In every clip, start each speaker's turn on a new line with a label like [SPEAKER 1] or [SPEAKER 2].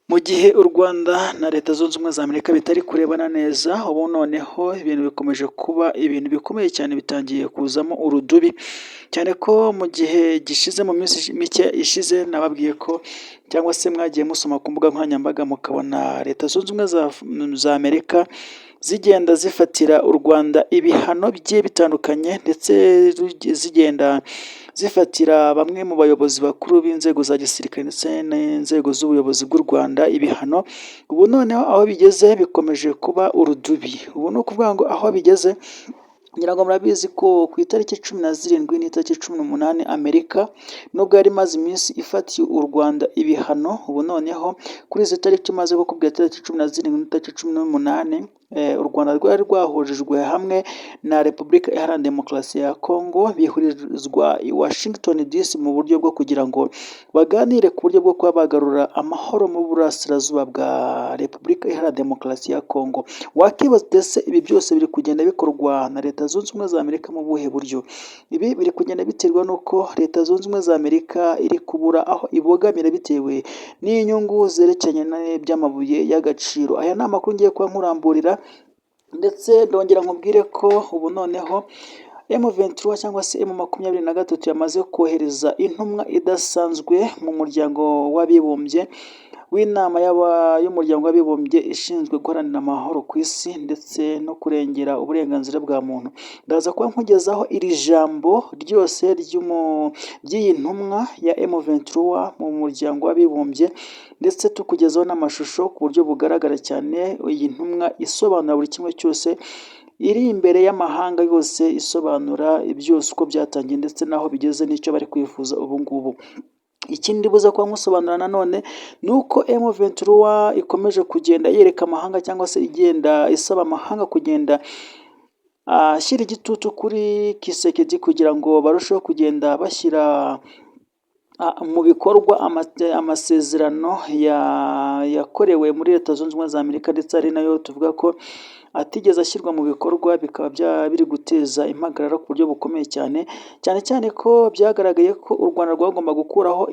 [SPEAKER 1] Mu gihe u Rwanda na Leta Zunze Ubumwe za Amerika bitari kurebana neza, ubu noneho ibintu bikomeje kuba ibintu bikomeye cyane bitangiye kuzamo urudubi, cyane ko mu gihe gishize mu minsi mike ishize nababwiye ko cyangwa se mwagiye musoma ku mbuga nkoranyambaga mukabona Leta Zunze Ubumwe za Amerika zigenda zifatira u Rwanda ibihano bigiye bitandukanye ndetse zigenda zifatira bamwe mu bayobozi bakuru b'inzego za gisirikare ndetse n'inzego z'ubuyobozi bw'u Rwanda ibihano, ubu noneho aho bigeze bikomeje kuba urudubi, ubu ni ukuvuga ngo aho bigeze ngira ngo murabizi ko ku itariki 17 n'itariki 18 Amerika nubwo yari imaze iminsi ifatiye u Rwanda ibihano, ubu noneho kuri izi tariki maze kukubwira itariki 17 n'itariki 18 u Rwanda rwari rwahurijwe hamwe na Repubulika Iharanira Demokarasi ya Kongo, bihurizwa i Washington DC mu buryo bwo kugira ngo baganire ku buryo bwo kuba bagarura amahoro mu burasirazuba bwa Repubulika Iharanira Demokarasi ya Kongo. Wakibaza ese ibi byose biri kugenda bikorwa na Leta Zunze Ubumwe za Amerika mu buhe buryo? Ibi biri kugenda biterwa n'uko Leta Zunze Ubumwe za Amerika iri kubura aho ibogamira bitewe n'inyungu zerekeranye n'iby'amabuye y'agaciro. Aya ni amakuru ngiye kuba nkuramburira ndetse ndongera nkubwire ko ubu noneho M23 cyangwa se M23 yamaze kohereza intumwa idasanzwe mu muryango w'abibumbye w'inama y'umuryango w'abibumbye ishinzwe guharanira amahoro ku isi ndetse no kurengera uburenganzira bwa muntu. Ndaza kuba nkugezaho iri jambo ryose ry'iyi ntumwa ya M23 mu muryango w'abibumbye ndetse tukugezaho n'amashusho ku buryo bugaragara cyane, iyi ntumwa isobanura buri kimwe cyose, iri imbere y'amahanga yose isobanura byose uko byatangiye ndetse n'aho bigeze n'icyo bari kwifuza ubu ngubu. Ikindi buza kuba musobanura nanone ni uko M23 ikomeje kugenda yereka amahanga cyangwa se igenda isaba amahanga kugenda ashyira igitutu kuri Kisekedi kugira ngo barusheho kugenda bashyira mu bikorwa amasezerano yakorewe muri Leta Zunze Ubumwe za Amerika ndetse ari nayo tuvuga ko atigeze ashyirwa mu bikorwa, bikaba biri guteza impagarara ku buryo bukomeye cyane, cyane cyane ko byagaragaye ko u Rwanda rwagomba gukuraho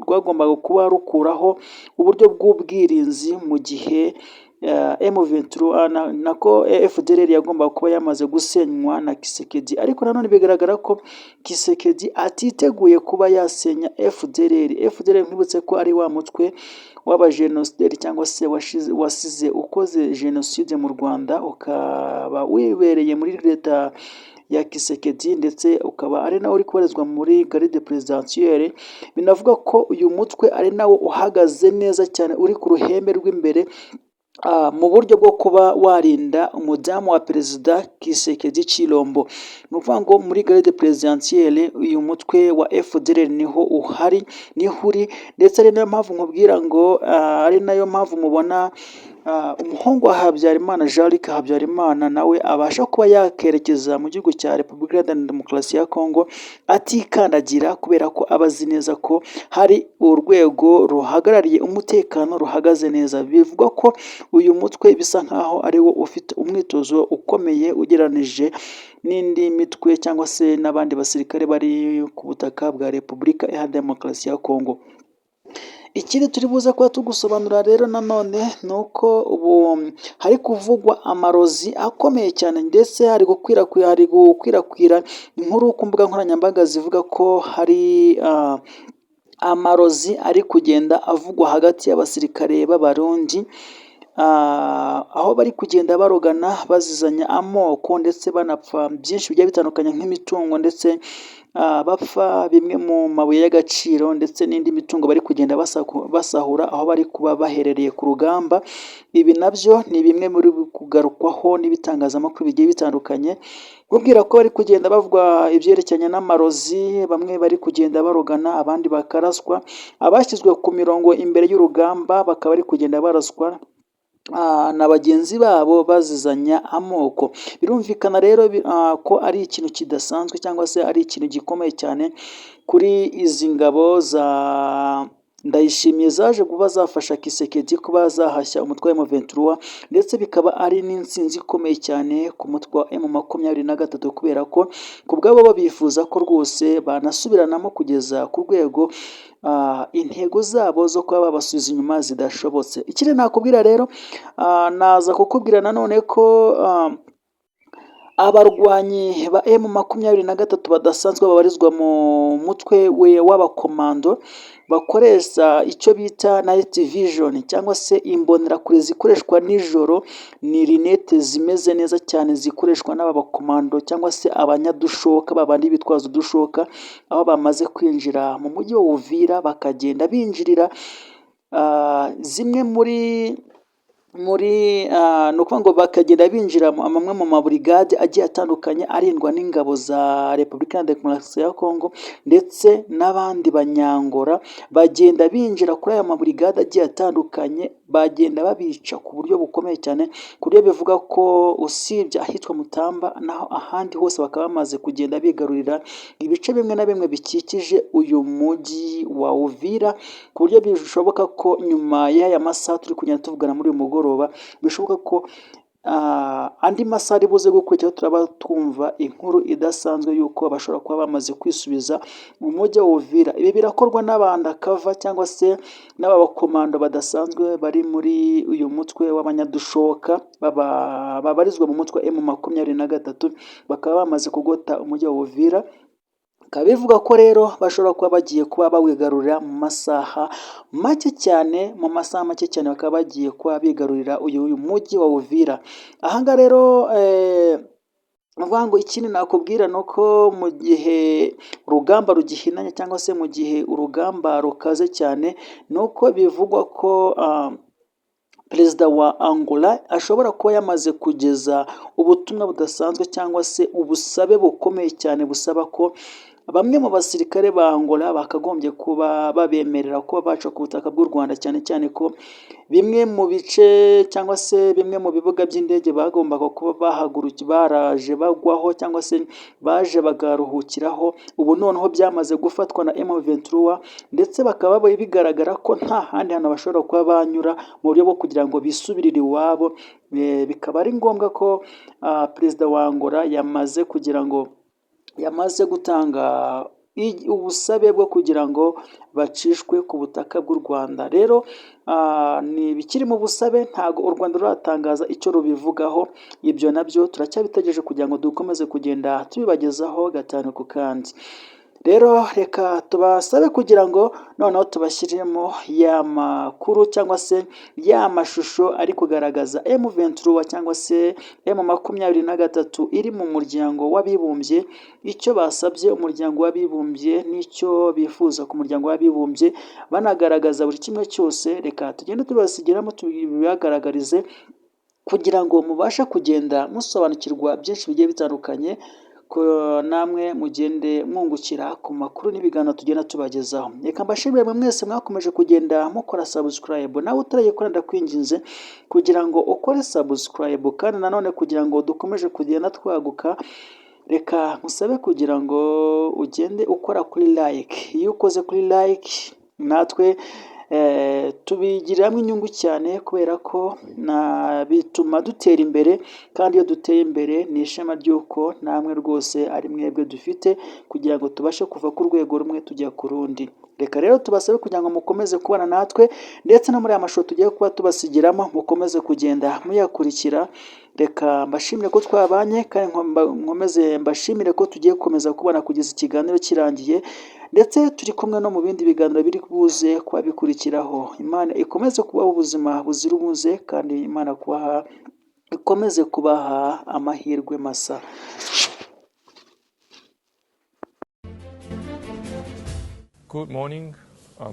[SPEAKER 1] rwagombaga kuba rukuraho uburyo bw'ubwirinzi mu gihe M23 nako FDLR yagombaga kuba yamaze gusenywa na Kisekedi, ariko nanone bigaragara ko Kisekedi atiteguye kuba yasenya FDLR. FDLR nkibutse ko ari wa mutwe w'abajenosideri cyangwa se wasize ukoze jenoside mu Rwanda, ukaba wibereye muri leta ya Kisekedi ndetse ukaba ari nawe uri kubarizwa muri garde presidentielle. Binavuga ko uyu mutwe ari nawo uhagaze neza cyane, uri ku ruhembe rw'imbere mu buryo bwo kuba warinda umudamu wa perezida Kisekedi Chilombo. Ni ukuvuga ngo muri garde presidentielle uyu mutwe wa FDLR niho uri ndetse ari nayo mpamvu nkubwira ngo ari nayo mpamvu mubona umuhungu wa Habyarimana Jean-Luc Habyarimana nawe abasha kuba yakerekeza mu gihugu cya Repubulika Iharanira Demokarasi ya Kongo atikandagira, kubera ko aba azi neza ko hari urwego ruhagarariye umutekano ruhagaze neza. Bivugwa ko uyu mutwe bisa nkaho ari wo ufite umwitozo ukomeye ugereranije n'indi mitwe cyangwa se n'abandi basirikare bari ku butaka bwa Repubulika Iharanira Demokarasi ya Kongo. Ikindi turi buze kuba tugusobanura rero nanone ni uko ubu hari kuvugwa amarozi akomeye cyane ndetse hari gukwirakwira inkuru ku mbuga nkoranyambaga zivuga ko hari amarozi ari kugenda avugwa hagati y'abasirikare b'Abarundi, aho bari kugenda barogana bazizanya amoko ndetse banapfa byinshi bigiye bitandukanye nk'imitungo ndetse bapfa bimwe mu mabuye y'agaciro ndetse n'indi mitungo bari kugenda basahura aho bari kuba baherereye ku rugamba. Ibi nabyo ni bimwe muri kugarukwaho n'ibitangazamakuru bigiye bitandukanye, kubwira ko bari kugenda bavuga ibyerekeranye n'amarozi, bamwe bari kugenda barogana abandi bakaraswa, abashyizwe ku mirongo imbere y'urugamba bakaba bari kugenda baraswa na bagenzi babo bazizanya amoko. Birumvikana rero ko ari ikintu kidasanzwe cyangwa se ari ikintu gikomeye cyane kuri izi ngabo za Ndayishimiye zaje kuba zafasha Kisekedi kuba zahashya umutwe wa M23 ndetse bikaba ari n'insinzi ikomeye cyane ku mutwe wa M23, kubera ko ku bwabo bifuza ko rwose banasubiranamo kugeza ku rwego intego zabo zo kuba babasubiza inyuma zidashobotse. Ikindi nakubwira rero, naza kukubwira nanone ko abarwanyi ba M23 badasanzwe babarizwa mu mutwe w'abakomando bakoresha icyo bita night vision cyangwa se imbonerakure zikoreshwa nijoro. Ni rinete zimeze neza cyane zikoreshwa n'aba bakomando cyangwa se abanyadushoka babandi bitwaza udushoka, aho bamaze kwinjira mu mujyi wa Uvira bakagenda binjirira zimwe muri ni ukuvuga ngo bakagenda binjira amwe mu maburigade agiye atandukanye arindwa n'ingabo za Repubulika ya Demokarasi ya Kongo ndetse n'abandi banyangora, bagenda binjira kuri aya maburigade agiye atandukanye, bagenda babica ku buryo bukomeye cyane, ku buryo bivuga ko usibye ahitwa Mutamba naho ahandi hose bakaba bamaze kugenda bigarurira ibice bimwe na bimwe bikikije uyu mujyi wa Uvira, ku buryo bishoboka ko nyuma y'aya masaha turi kugenda tuvugana muri uyu mugoroba bishoboka ko andi masaha ari buze gukurikiraho turaba twumva inkuru idasanzwe y'uko bashobora kuba bamaze kwisubiza mu mujyi wa Uvira. Ibi birakorwa n'abandakava cyangwa se n'aba bakomando badasanzwe bari muri uyu mutwe w'abanyadushoka babarizwa mu mutwe wa M23, bakaba bamaze kugota umujyi wa Uvira. Bikaba bivuga ko rero bashobora kuba bagiye kuba bawigarurira mu masaha make cyane, bakaba bagiye kuba bigarurira uyu mujyi wa Uvira. Aha ngaha rero ngo ikindi nakubwira ni uko mu gihe urugamba rugihinanye cyangwa se mu gihe urugamba rukaze cyane, ni uko bivugwa ko Perezida wa Angola ashobora kuba yamaze kugeza ubutumwa budasanzwe cyangwa se ubusabe bukomeye cyane busaba ko bamwe mu basirikare ba Angola bakagombye kuba babemerera kuba baca ku butaka bw'u Rwanda, cyane cyane ko bimwe mu bice cyangwa se bimwe mu bibuga by'indege bagombaga kuba baraje bagwaho cyangwa se baje bagaruhukiraho, ubu noneho byamaze gufatwa na M23 ndetse bakaba bigaragara ko nta handi hantu bashobora kuba banyura mu buryo bwo kugira ngo bisubirire iwabo. Bikaba ari ngombwa ko Perezida wa Angola yamaze gutanga ubusabe bwo kugira ngo bacishwe ku butaka bw'u Rwanda. Rero ni bikiri mu busabe, ntabwo u Rwanda ruratangaza icyo rubivugaho. Ibyo nabyo turacyabitegereje kugira ngo dukomeze kugenda tubibagezaho gatanu ku kandi. Rero reka tubasabe kugira ngo noneho tubashyiriremo ya makuru cyangwa se ya mashusho ari kugaragaza M23 cyangwa se M23 iri mu muryango w'abibumbye, icyo basabye umuryango w'abibumbye n'icyo bifuza ku muryango w'abibumbye, banagaragaza buri kimwe cyose. Reka tugende tubasigiramo tubibagaragarize kugira ngo mubashe kugenda musobanukirwa byinshi bigiye bitandukanye, ko namwe mugende mwungukira ku makuru n'ibiganiro tugenda tubagezaho. Reka mbashimire mwese mwakomeje kugenda mukora subscribe, nawe utarayikora ndakwinginze kugira ngo ukore subscribe, kandi nanone kugira ngo dukomeje kugenda twaguka, reka nkusabe kugira ngo ugende ukora kuri like. Iyo ukoze kuri like natwe tubigiriramo inyungu cyane, kubera ko bituma dutera imbere, kandi iyo duteye imbere ni ishema ry'uko namwe rwose ari mwebwe dufite, kugira ngo tubashe kuva ku rwego rumwe tujya ku rundi. Reka rero tubasabe kugira ngo mukomeze kubana natwe, ndetse no muri aya mashusho tugiye kuba tubasigiramo mukomeze kugenda muyakurikira. Reka mbashimire ko twabanye, kandi nkomeze mbashimire ko tugiye gukomeza kubana kugeza ikiganiro kirangiye, ndetse turi kumwe no mu bindi biganiro biri buze kuba bikurikiraho. Imana ikomeze kubaha ubuzima buzira umuze, kandi Imana ikomeze kubaha amahirwe masa.
[SPEAKER 2] Good morning.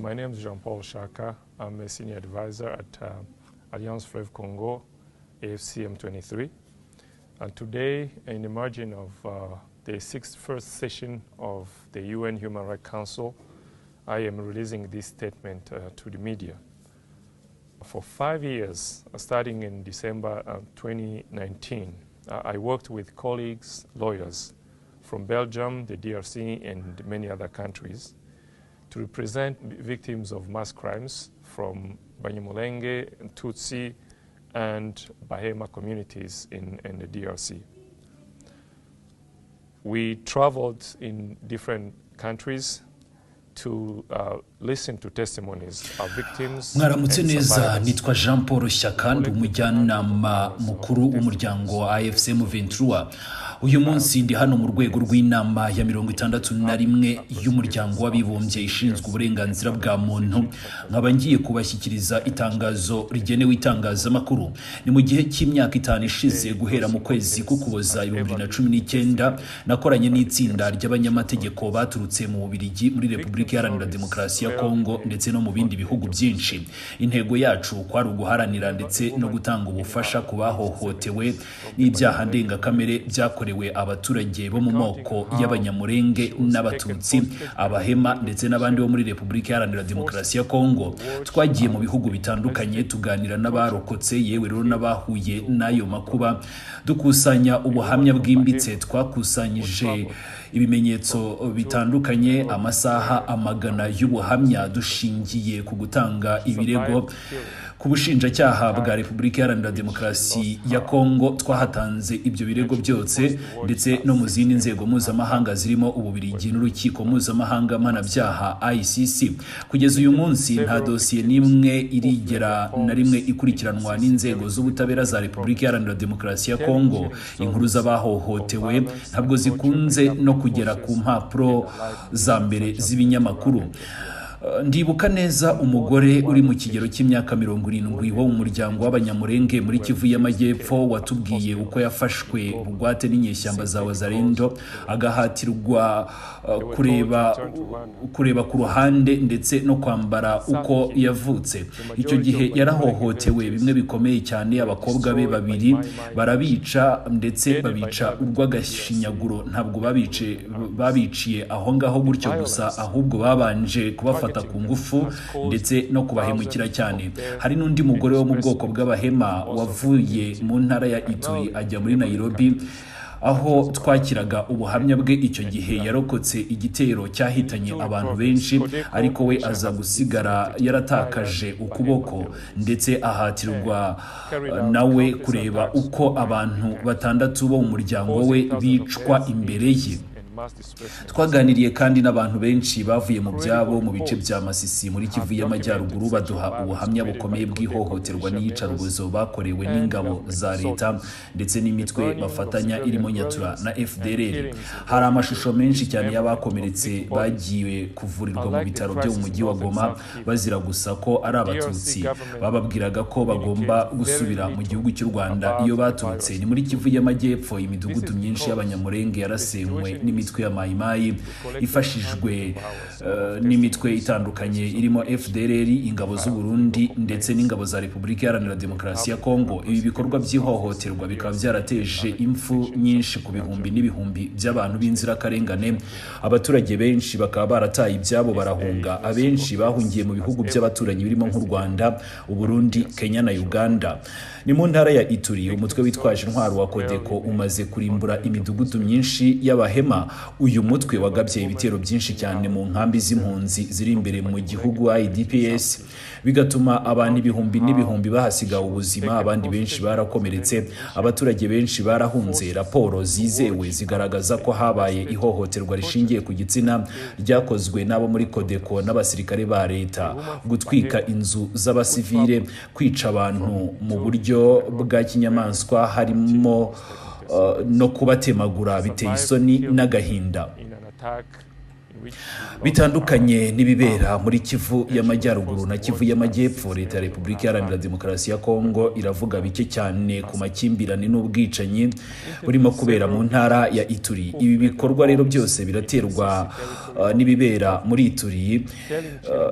[SPEAKER 2] My name is Jean-Paul Shaka. I'm a senior advisor at Alliance Fleuve Congo, AFC M23. And today, in the margin of the first session of the UN Human Rights Council, I am releasing this statement to the media. For 5 years, starting in December 2019, I worked with colleagues, lawyers from Belgium, the DRC, and many other countries to represent victims of mass crimes from Banyamulenge, Tutsi, and Bahema communities in the DRC. We traveled in different countries to listen to testimonies of victims.
[SPEAKER 3] Mwaramutse neza, nitwa Jean Paul Shyaka, ndi umujyanama mukuru w'umuryango wa AFC M23. Uyu munsi ndi hano mu rwego rw'inama ya 61 y'umuryango w'abibumbye ishinzwe uburenganzira bwa muntu, nkaba ngiye kubashyikiriza itangazo rigenewe itangazamakuru. Ni mu gihe cy'imyaka 5 ishize guhera mu kwezi k'Ukuboza 2019 nakoranye n'itsinda ry'abanyamategeko baturutse mu Bubiligi muri Repubulika Iharanira Demokarasi ya Kongo ndetse no mu bindi bihugu byinshi. Intego yacu kwari uguharanira ndetse no gutanga ubufasha ku bahohotewe n'ibyaha ndengakamere byakorewe abaturage bo mu moko y'Abanyamurenge n'Abatutsi, Abahema ndetse n'abandi bo muri Repubulika Iharanira Demokarasi ya Kongo. Twagiye mu bihugu bitandukanye tuganira n'abarokotse, yewe rero n'abahuye n'ayo makuba, dukusanya ubuhamya bwimbitse. Twakusanyije ibimenyetso bitandukanye, amasaha amagana y'ubuhamya dushingiye ku gutanga ibirego ku bushinjacyaha bwa Repubulika Iharanira Demokarasi ya Kongo. Twahatanze ibyo birego byose ndetse no mu zindi nzego mpuzamahanga zirimo Ububiligi n'Urukiko Mpuzamahanga Mpanabyaha ICC. Kugeza uyu munsi nta dosiye n'imwe irigera na rimwe ikurikiranwa n'inzego z'ubutabera za Repubulika Iharanira Demokarasi ya Kongo. Inkuru z'abahohotewe ntabwo zikunze no kugera ku mpapuro za mbere z'ibinyamakuru. Ndibuka neza umugore uri mu kigero cy'imyaka 70 wo mu muryango w'Abanyamurenge muri Kivu y'Amajyepfo watubwiye uko yafashwe bugwate n'inyeshyamba za Wazalendo, agahatirwa kureba ku ruhande ndetse no kwambara uko yavutse. Icyo gihe yarahohotewe bimwe bikomeye cyane. Abakobwa be babiri barabica ndetse babica urw'agashinyaguro. Ntabwo babiciye aho ngaho gutyo gusa, ahubwo babanje kubafata ku ngufu ndetse no kubahemukira cyane. Hari n'undi mugore wo mu bwoko bw'Abahema wavuye mu ntara ya Ituri ajya muri Nairobi, aho twakiraga ubuhamya bwe. Icyo gihe yarokotse igitero cyahitanye abantu benshi, ariko we aza gusigara yaratakaje ukuboko ndetse ahatirwa nawe kureba uko abantu 6 bo mu muryango we bicwa imbere ye. Twaganiriye kandi n'abantu benshi bavuye mu byabo mu bice bya Masisi muri Kivu y'Amajyaruguru, baduha ubuhamya bukomeye bw'ihohoterwa n'iyicarubozo bakorewe n'ingabo za leta ndetse n'imitwe bafatanya irimo Nyatura na FDLR. Hari amashusho menshi cyane y'abakomeretse bagiye kuvurirwa mu bitaro byo mu mujyi wa Goma bazira gusa ko ari Abatutsi. Bababwiraga ko bagomba gusubira mu gihugu cy'u Rwanda iyo baturutse. Ni muri Kivu y'Amajyepfo imidugudu myinshi y'Abanyamurenge yarasenywe n'imitwe ya Mayimayi ifashijwe n'imitwe itandukanye irimo FDLR, ingabo z'u Burundi ndetse n'ingabo za Repubulika Iharanira Demokarasi ya Kongo. Ibi bikorwa by'ihohoterwa bikaba byarateje impfu nyinshi ku bihumbi n'ibihumbi by'abantu b'inzirakarengane. Abaturage benshi bakaba barataye ibyabo barahunga. Abenshi bahungiye mu bihugu by'abaturanyi birimo nk'u Rwanda, u Burundi, Kenya na Uganda. Ni mu ntara ya Ituri umutwe witwaje intwaro wa Kodeko umaze kurimbura imidugudu myinshi y'Abahema. Uyu mutwe wagabye ibitero byinshi cyane mu nkambi z'impunzi ziri imbere mu gihugu IDPS, bigatuma abantu ibihumbi n'ibihumbi bahasiga ubuzima, abandi benshi barakomeretse, abaturage benshi barahunze. Raporo zizewe zigaragaza ko habaye ihohoterwa rishingiye ku gitsina ryakozwe n'abo muri Kodeko n'abasirikare ba leta, gutwika inzu z'abasivile, kwica abantu mu buryo bwa kinyamaswa, harimo no kubatemagura biteye isoni n'agahinda. Bitandukanye n'ibibera muri Kivu y'Amajyaruguru na Kivu y'Amajyepfo, leta ya Repubulika Iharanira Demokarasi ya Kongo iravuga bike cyane ku makimbirane n'ubwicanyi burimo kubera mu ntara ya Ituri. Ibi bikorwa rero byose biraterwa n'ibibera muri Ituri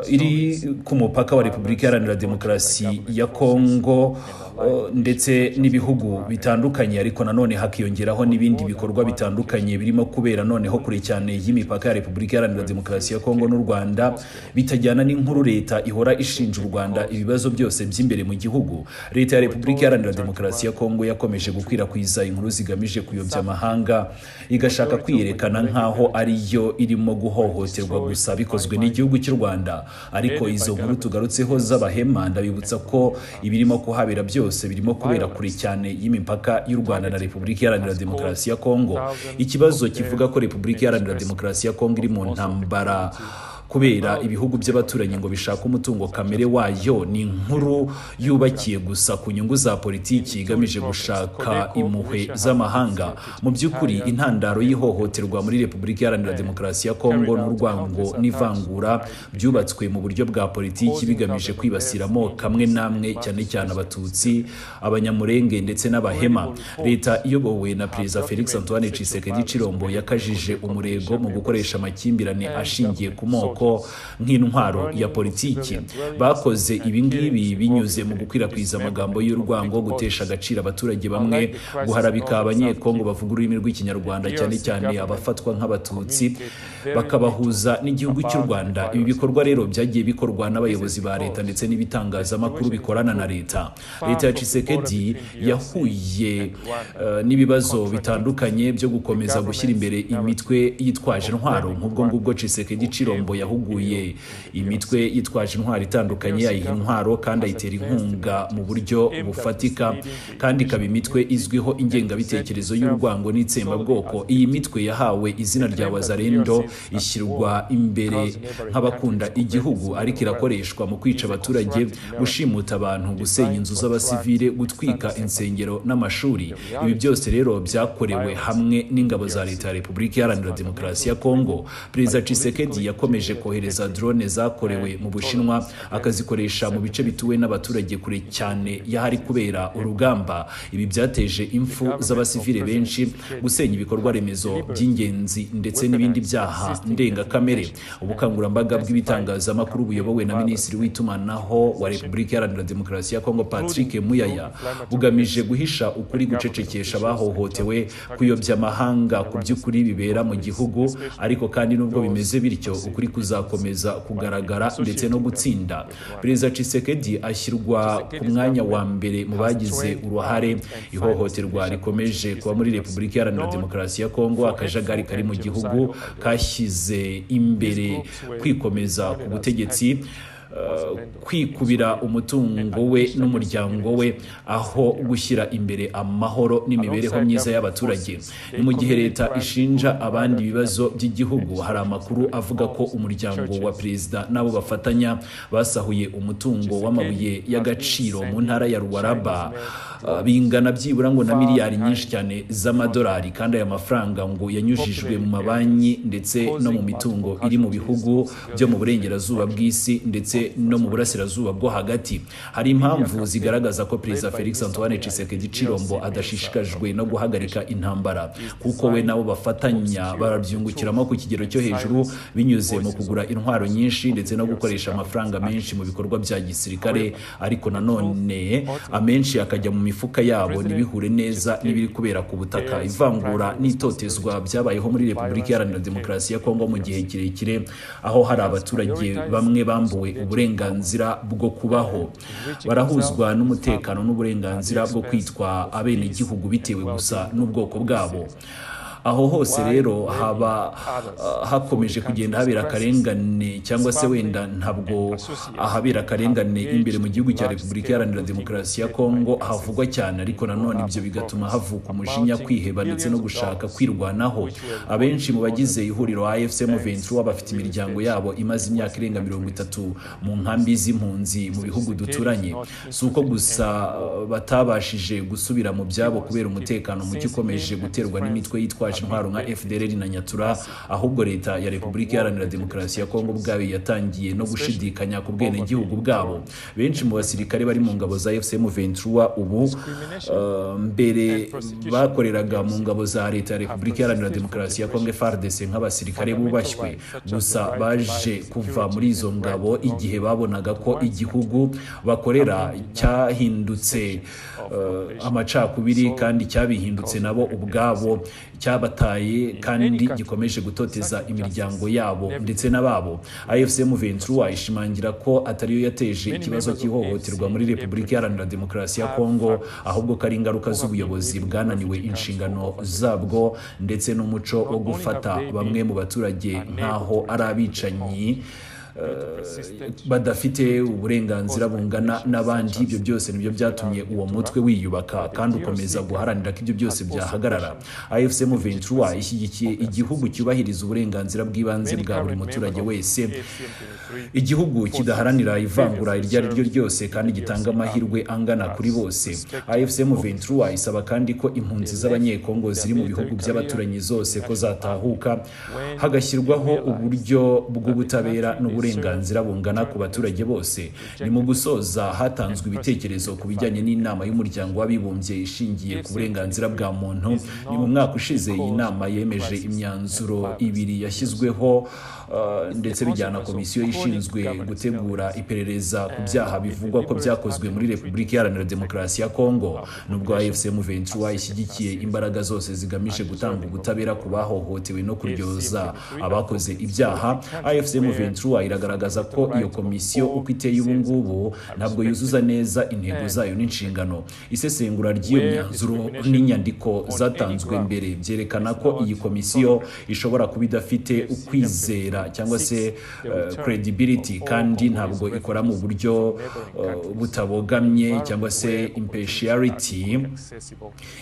[SPEAKER 3] iri ku mupaka wa Repubulika Iharanira Demokarasi ya Kongo ndetse n'ibihugu bitandukanye, ariko nanone hakiyongeraho n'ibindi bikorwa bitandukanye birimo kubera noneho kure cyane y'imipaka ya Repubulika Iharanira Demokarasi ya Kongo n'u Rwanda, bitajyana n'inkuru leta ihora ishinja u Rwanda ibibazo byose by'imbere mu gihugu. Leta ya Repubulika Iharanira Demokarasi ya Kongo yakomeje gukwirakwiza inkuru zigamije kuyobya amahanga, igashaka kwiyerekana nkaho ariyo irimo guhohoterwa gusa bikozwe n'igihugu cy'u Rwanda. Ariko izo nkuru tugarutseho z'Abahema, ndabibutsa ko ibirimo kuhabera byose birimo kubera kure cyane y'imipaka y'u Rwanda na Repubulika Iharanira Demokarasi ya Kongo. Ikibazo kivuga ko Repubulika Iharanira Demokarasi ya Kongo iri mu ntambara kubera ibihugu by'abaturanyi ngo bishaka umutungo kamere wayo ni inkuru yubakiye gusa ku nyungu za politiki igamije gushaka impuhwe z'amahanga. Mu by'ukuri intandaro y'ihohoterwa muri Repubulika Iharanira Demokarasi ya Kongo n'urwango n'ivangura byubatswe mu buryo bwa politiki bigamije kwibasira amoko amwe n'amwe, cyane cyane Abatutsi, Abanyamurenge ndetse n'Abahema. Leta iyobowe na Perezida Felix Antoine Tshisekedi Tshilombo yakajije umurego mu gukoresha amakimbirane ashingiye ku moko nk'intwaro ya politiki. Bakoze ibingibi binyuze mu gukwirakwiza amagambo y'urwango, gutesha agaciro abaturage bamwe, guharabika abanyekongo bavuga ururimi rw'ikinyarwanda cyane cyane abafatwa nk'Abatutsi, bakabahuza n'igihugu cy'u Rwanda. Ibi bikorwa rero byagiye bikorwa n'abayobozi ba leta ndetse n'ibitangazamakuru bikorana na leta. Leta ya Tshisekedi yahuye n'ibibazo bitandukanye byo gukomeza gushyira imbere imitwe yitwaje intwaro, nk'ubwo ngubwo Tshisekedi Tshilombo yahuguye imitwe yitwaje intwaro itandukanye, yayiha intwaro kandi ayitera inkunga mu buryo bufatika, kandi ikaba imitwe izwiho ingengabitekerezo y'urwango n'itsembabwoko. Iyi mitwe yahawe izina rya Wazalendo, ishyirwa imbere nk'abakunda igihugu, ariko irakoreshwa mu kwica abaturage, gushimuta abantu, gusenya inzu z'abasivile, gutwika insengero n'amashuri. Ibi byose rero byakorewe hamwe n'ingabo za leta ya Repubulika Iharanira Demokarasi ya Kongo. Perezida Tshisekedi yakomeje kohereza drone zakorewe mu Bushinwa, akazikoresha mu bice bituwe n'abaturage kure cyane y'ahari kubera urugamba. Ibi byateje impfu z'abasivile benshi, gusenya ibikorwa remezo by'ingenzi ndetse n'ibindi byaha ndengakamere. Ubukangurambaga bw'ibitangazamakuru buyobowe na Minisitiri w'itumanaho wa Repubulika Iharanira Demokarasi ya Kongo Patrick Muyaya bugamije guhisha ukuri, gucecekesha abahohotewe, kuyobya amahanga ku by'ukuri bibera mu gihugu. Ariko kandi nubwo bimeze bityo, ukuri kuzakomeza kugaragara ndetse no gutsinda. Perezida Tshisekedi ashyirwa ku mwanya wa mbere mu bagize uruhare ihohoterwa rikomeje kuba muri Repubulika Iharanira Demokarasi ya Kongo. Akajagari kari mu gihugu kashyize imbere kwikomeza ku butegetsi, kwikubira umutungo we n'umuryango we, aho gushyira imbere amahoro n'imibereho myiza y'abaturage. Ni mu gihe leta ishinja abandi ibibazo by'igihugu. Hari amakuru avuga ko umuryango wa perezida n'abo bafatanya basahuye umutungo w'amabuye y'agaciro mu ntara ya Luaraba, bingana byibura ngo na miliyari nyinshi cyane z'amadolari, kandi aya mafaranga ngo yanyujijwe mu mabanki ndetse no mu mitungo iri mu bihugu byo mu burengerazuba bw'isi ndetse no mu burasirazuba bwo hagati. Hari impamvu zigaragaza ko Perezida Felix Antoine Tshisekedi Tshilombo adashishikajwe no guhagarika intambara, kuko we nabo bafatanya barabyungukiramo ku kigero cyo hejuru binyuze mu kugura intwaro nyinshi ndetse no gukoresha amafaranga menshi mu bikorwa bya gisirikare, ariko nanone amenshi akajya mu mifuka yabo ntibihure neza n'ibiri kubera ku butaka. Ivangura n'itotezwa byabayeho muri Repubulika Iharanira Demokarasi ya Kongo mu gihe kirekire, aho hari abaturage bamwe bambuwe uburenganzira bwo kubaho, barahuzwa n'umutekano n'uburenganzira bwo kwitwa abenegihugu bitewe gusa n'ubwoko bwabo. Aho hose rero haba hakomeje kugenda habera akarengane, cyangwa se wenda ntabwo ahabera akarengane imbere mu gihugu cya Repubulika Iharanira Demokarasi ya Kongo havugwa cyane, ariko nanone ibyo bigatuma havuka umujinya, kwiheba ndetse no gushaka kwirwanaho. Abenshi mu bagize ihuriro AFC M23 bafite imiryango yabo imaze imyaka irenga 30 mu nkambi z'impunzi mu bihugu duturanye. Si uko gusa batabashije gusubira mu byabo kubera umutekano muke ukomeje guterwa n'imitwe yitwa intwaro nka FDLR na Nyatura, ahubwo leta ya Repubulika Iharanira Demokarasi ya Kongo bwayo yatangiye no gushidikanya ku bwene gihugu bwabo. Benshi mu basirikare bari mu ngabo za AFC M23 ubu mbere bakoreraga mu ngabo za leta ya Repubulika Iharanira Demokarasi ya Kongo FARDC nk'abasirikare bubashywe, gusa baje kuva muri izo ngabo igihe babonaga ko igihugu bakorera cyahindutse amacakubiri kandi cyabihindutse nabo ubwabo, cyabataye kandi gikomeje gutoteza imiryango yabo ndetse n'ababo. AFC M23 ishimangira ko atariyo yateje ikibazo cy'ihohoterwa muri Repubulika Iharanira Demokarasi ya Kongo, ahubwo ko ari ingaruka z'ubuyobozi bwananiwe inshingano zabwo ndetse n'umuco wo gufata bamwe mu baturage nk'aho ari abicanyi badafite uburenganzira bungana n'abandi. Ibyo byose nibyo byatumye uwo mutwe wiyubaka kandi ukomeza guharanira ko ibyo byose byahagarara. AFC M23 ishyigikiye igihugu cyubahiriza uburenganzira bw'ibanze bwa buri muturage wese, igihugu kidaharanira ivangura iryo ari ryo ryose kandi gitanga amahirwe angana kuri bose. AFC M23 isaba kandi ko impunzi z'abanyekongo ziri mu bihugu by'abaturanyi zose ko zatahuka, hagashyirwaho uburyo bw'ubutabera n'uburenganzira bungana ku baturage bose. Ni mu gusoza hatanzwe ibitekerezo ku bijyanye n'inama y'umuryango w'abibumbye ishingiye ku burenganzira bwa muntu. Ni mu mwaka ushize iyi nama yemeje imyanzuro ibiri yashyizweho ndetse bijyana komisiyo ishinzwe gutegura iperereza ku byaha bivugwa ko byakozwe muri Repubulika Iharanira Demokarasi ya Kongo. Nubwo AFC M23 ishyigikiye imbaraga zose zigamije gutanga ubutabera ku bahohotewe no kuryoza abakoze ibyaha, AFC M23 iragaragaza ko iyo komisiyo uko iteye ubu ngubu ntabwo yuzuza neza intego zayo n'inshingano. Isesengura ry'iyo myanzuro n'inyandiko zatanzwe mbere byerekana ko iyi komisiyo ishobora kuba idafite ukwizera cyangwa se credibility kandi ntabwo ikora mu buryo butabogamye cyangwa se impartiality.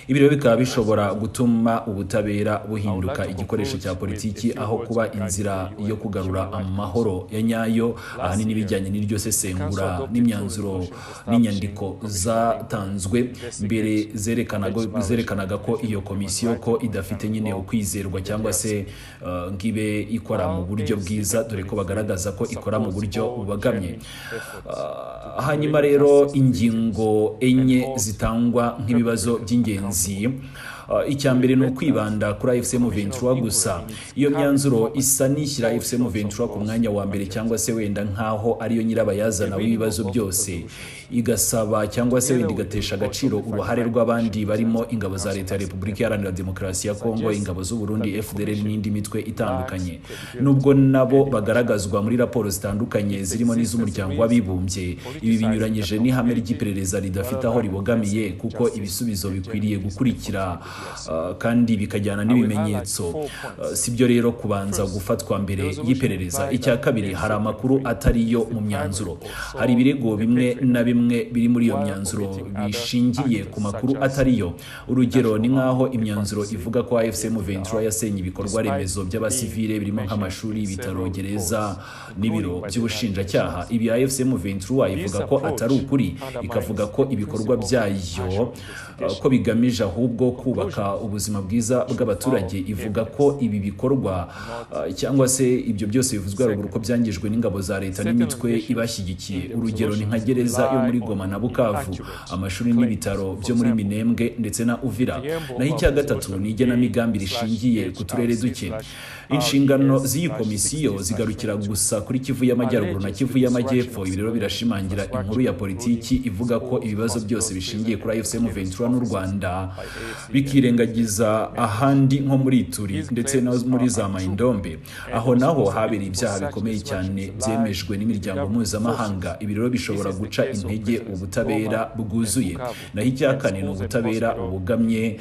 [SPEAKER 3] Ibi rero bikaba bishobora gutuma ubutabera buhinduka igikoresho cya politiki aho kuba inzira yo kugarura amahoro ya nyayo. Ahanini bijyanye n'iryo sesengura n'imyanzuro n'inyandiko zatanzwe mbere zerekanaga ko iyo komisiyo ko idafite nyine ukwizerwa cyangwa se ngibe ikora mu buryo bwiza, dore ko bagaragaza ko ikora mu buryo bubagamye. Hanyuma rero ingingo enye zitangwa nk'ibibazo by'ingenzi. Icya mbere ni ukwibanda kuri AFC M23 gusa. Iyo myanzuro isa n'ishyira AFC M23 ku mwanya wa mbere cyangwa se wenda nkaho ariyo nyirabayazana w'ibibazo byose, igasaba cyangwa se wenda igatesha agaciro uruhare rw'abandi barimo ingabo za leta ya Repubulika Iharanira Demokarasi ya Kongo, ingabo z'u Burundi, FDLR n'indi mitwe itandukanye. Nubwo nabo bagaragazwa muri raporo zitandukanye zirimo n'iz'umuryango w'abibumbye, ibi binyuranyije n'ihame ry'iperereza ridafite aho ribogamiye kuko ibisubizo bikwiriye gukurikira kandi bikajyana n'ibimenyetso. Sibyo rero kubanza gufatwa mbere y'iperereza. Icya kabiri, hari amakuru atariyo mu myanzuro. Hari ibirego bimwe na bimwe biri muri iyo myanzuro bishingiye ku makuru atariyo. Urugero ni nkaho imyanzuro ivuga ko AFC M23 yasenye ibikorwa remezo by'abasivile birimo nk'amashuri, ibitaro, gereza n'ibiro by'ubushinjacyaha. Ibi AFC M23 ivuga ko atari ukuri, ikavuga ko ibikorwa byayo ko bigamije ahubwo kubaka ubuzima bwiza bw'abaturage. Ivuga ko ibi bikorwa cyangwa se ibyo byose bivuzwe haruguru ko byangijwe n'ingabo za leta n'imitwe ibashyigikiye. Urugero ni nka gereza yo muri Goma na Bukavu, amashuri n'ibitaro byo muri Minembwe ndetse na Uvira. Naho icya gatatu ni igenamigambi rishingiye ku turere duke. Inshingano z'iyi komisiyo zigarukira gusa kuri Kivu y'Amajyaruguru na Kivu y'Amajyepfo. Ibi rero birashimangira inkuru ya politiki ivuga ko ibibazo byose bishingiye kuri AFC M23 n'u Rwanda, bikirengagiza ahandi nko muri Ituri ndetse no muri za Maindombe. Aho naho habereye ibyaha bikomeye cyane byemejwe n'imiryango mpuzamahanga. Ibi rero bishobora guca intege ubutabera bwuzuye. Naho icya kane ni ubutabera bugamye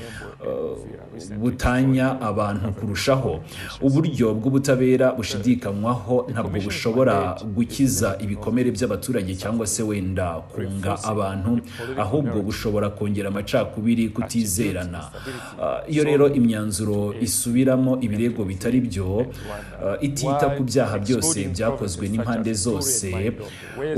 [SPEAKER 3] butanya abantu kurushaho. Uburyo bw'ubutabera bushidikanywaho ntabwo bushobora gukiza ibikomere by'abaturage cyangwa se wenda kunga abantu, ahubwo bushobora kongera amacakubiri, kutizerana. Iyo rero imyanzuro isubiramo ibirego bitari byo, itita ku byaha byose byakozwe n'impande zose,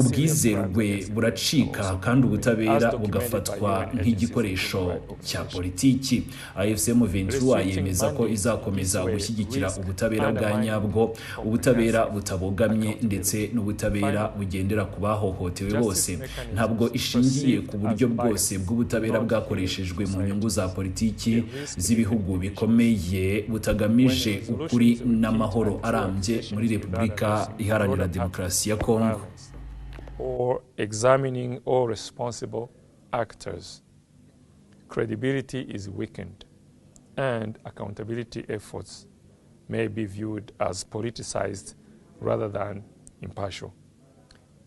[SPEAKER 3] ubwizerwe buracika kandi ubutabera bugafatwa nk'igikoresho cya politiki. AFC M23 yemeza ko izakomeza gushyigikira ubutabera bwa nyabwo, ubutabera butabogamye ndetse n'ubutabera bugendera ku bahohotewe bose. Ntabwo ishingiye ku buryo bwose bw'ubutabera bwakoreshejwe mu nyungu za politiki z'ibihugu bikomeye, butagamije ukuri n'amahoro arambye muri Repubulika Iharanira Demokarasi ya Kongo.
[SPEAKER 2] Or examining all responsible actors, credibility is weakened and accountability efforts may be viewed as politicized rather than impartial.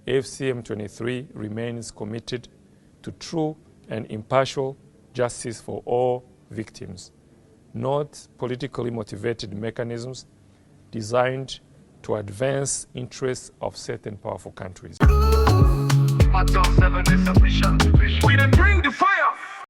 [SPEAKER 2] AFC M23 remains committed to true and impartial justice for all victims, not politically motivated mechanisms designed to advance interests of certain powerful countries.
[SPEAKER 4] My dog 7 is sufficient. We done bring the fire.